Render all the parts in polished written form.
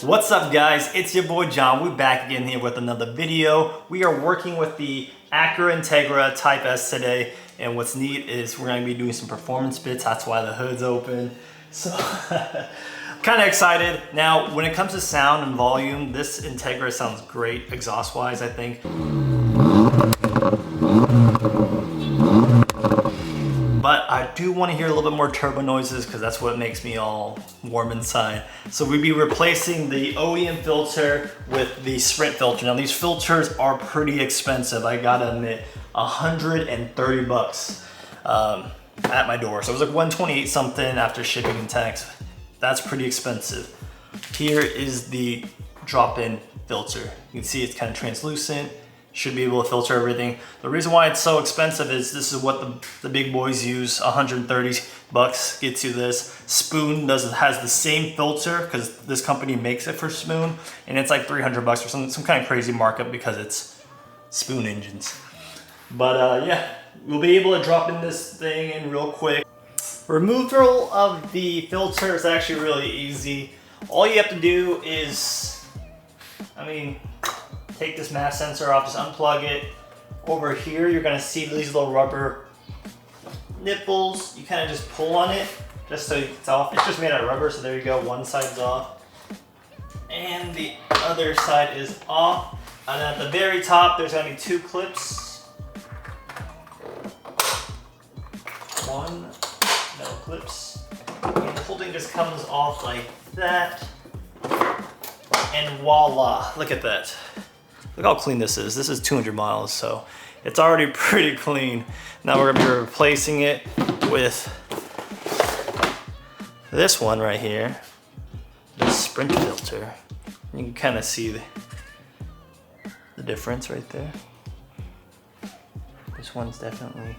What's up guys, it's your boy John. We're back again here with another video. We are working with the Acura Integra Type S today, and what's neat is we're going to be doing some performance bits. That's why the hood's open. So kind of excited. Now when it comes to sound and volume, this Integra sounds great exhaust wise, I think. But I do want to hear a little bit more turbo noises because that's what makes me all warm inside. So we'd be replacing the OEM filter with the Sprint filter. Now these filters are pretty expensive. I gotta admit, 130 bucks at my door. So it was like 128 something after shipping and tax. That's pretty expensive. Here is the drop-in filter. You can see it's kind of translucent. Should be able to filter everything. The reason why it's so expensive is this is what the big boys use. 130 bucks gets you this. Spoon has the same filter because this company makes it for Spoon, and it's like 300 bucks or some kind of crazy markup because it's Spoon engines. But yeah, we'll be able to drop in this thing in real quick. Removal of the filter is actually really easy. All you have to do is, take this mass sensor off, just unplug it. Over here, you're gonna see these little rubber nipples. You kind of just pull on it, just so it's off. It's just made out of rubber, so there you go, one side's off. And the other side is off. And at the very top, there's gonna be two clips. One, metal clips. And the whole thing just comes off like that. And voila, look at that. Look how clean this is. This is 200 miles, so it's already pretty clean. Now we're gonna be replacing it with this one right here, the Sprint filter. You can kind of see the difference right there. This one's definitely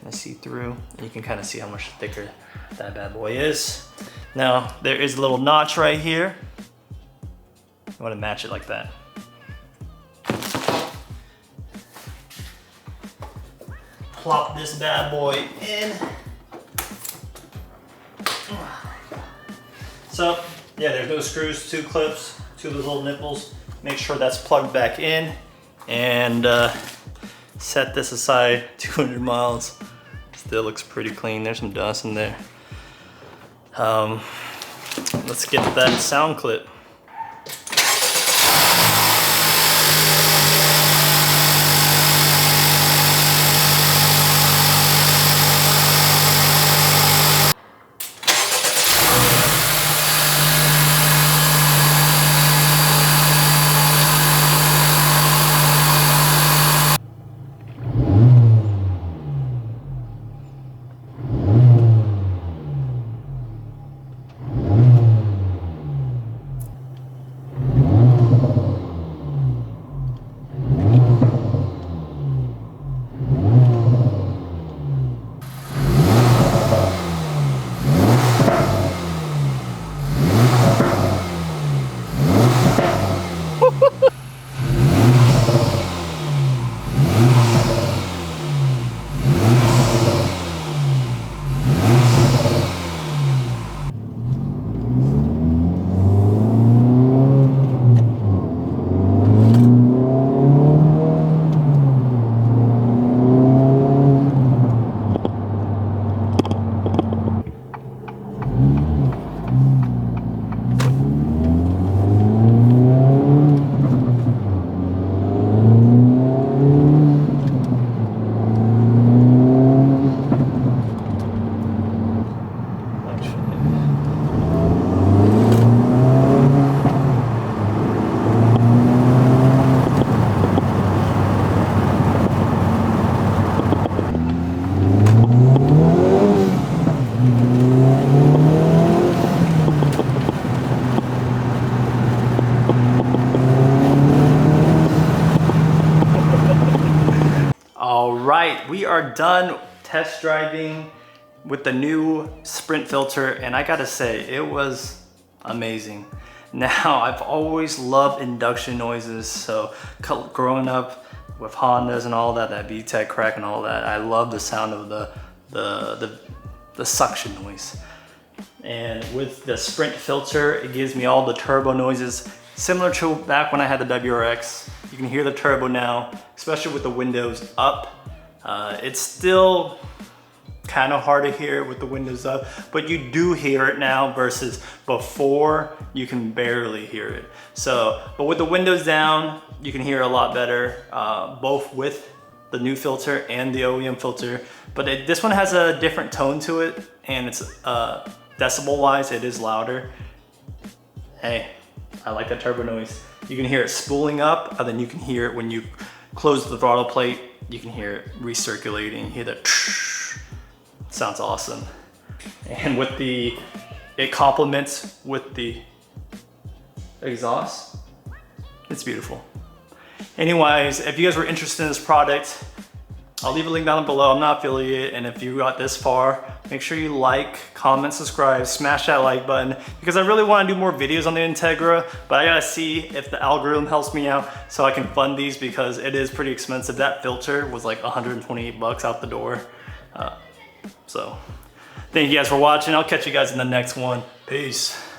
gonna see through. You can kind of see how much thicker that bad boy is. Now there is a little notch right here. You want to match it like that. Plop this bad boy in. So yeah, there's no screws, two clips, two of those little nipples. Make sure that's plugged back in and set this aside. 200 miles. Still looks pretty clean. There's some dust in there. Let's get that sound clip. We are done test driving with the new Sprint filter, and I gotta say, it was amazing. Now, I've always loved induction noises, so growing up with Hondas and all that VTEC crack and all that, I love the sound of the suction noise. And with the Sprint filter, it gives me all the turbo noises similar to back when I had the WRX. You can hear the turbo now, especially with the windows up. It's still kind of hard to hear with the windows up, but you do hear it now versus before you can barely hear it. So, but with the windows down, you can hear a lot better, both with the new filter and the OEM filter. But this one has a different tone to it, and it's decibel wise, it is louder. Hey, I like that turbo noise. You can hear it spooling up, and then you can hear it when you close the throttle plate. You can hear it recirculating. You hear that. Sounds awesome. And with it complements with the exhaust. It's beautiful. Anyways, if you guys were interested in this product, I'll leave a link down below. I'm not affiliate, and if you got this far, make sure you like, comment, subscribe, smash that like button, because I really want to do more videos on the Integra, but I gotta see if the algorithm helps me out so I can fund these, because it is pretty expensive. That filter was like 128 bucks out the door. So thank you guys for watching. I'll catch you guys in the next one. Peace.